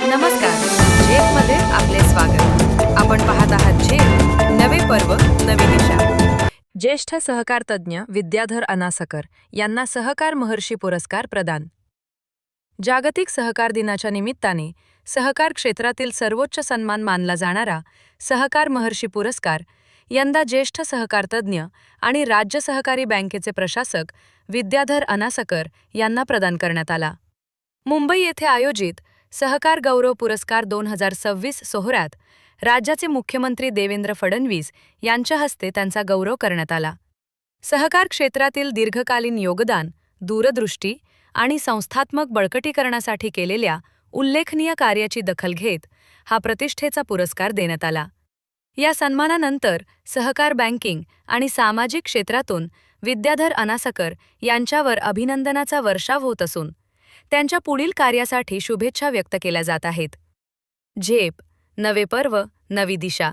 नमस्कार. झेपमध्ये आपले स्वागत. आपण पाहत आहात झेप, नवे पर्व, नवी दिशा. ज्येष्ठ सहकार तज्ज्ञ विद्याधर अनासकर यांना सहकार महर्षी पुरस्कार प्रदान. जागतिक सहकार दिनाच्या निमित्ताने सहकार क्षेत्रातील सर्वोच्च सन्मान मानला जाणारा सहकार महर्षी पुरस्कार यंदा ज्येष्ठ सहकार तज्ज्ञ आणि राज्य सहकारी बँकेचे प्रशासक विद्याधर अनासकर यांना प्रदान करण्यात आला. मुंबई येथे आयोजित सहकार गौरव पुरस्कार 2026 सोहळ्यात राज्याचे मुख्यमंत्री देवेंद्र फडणवीस यांच्या हस्ते त्यांचा गौरव करण्यात आला. सहकार क्षेत्रातील दीर्घकालीन योगदान, दूरदृष्टी आणि संस्थात्मक बळकटीकरणासाठी केलेल्या उल्लेखनीय कार्याची दखल घेत हा प्रतिष्ठेचा पुरस्कार देण्यात आला. या सन्मानानंतर सहकार बँकिंग आणि सामाजिक क्षेत्रातून विद्याधर अनासकर यांच्यावर अभिनंदनाचा वर्षाव होत असून त्यांच्या पुढील कार्यासाठी शुभेच्छा व्यक्त केल्या जात आहेत. झेप, नवे पर्व, नवी दिशा.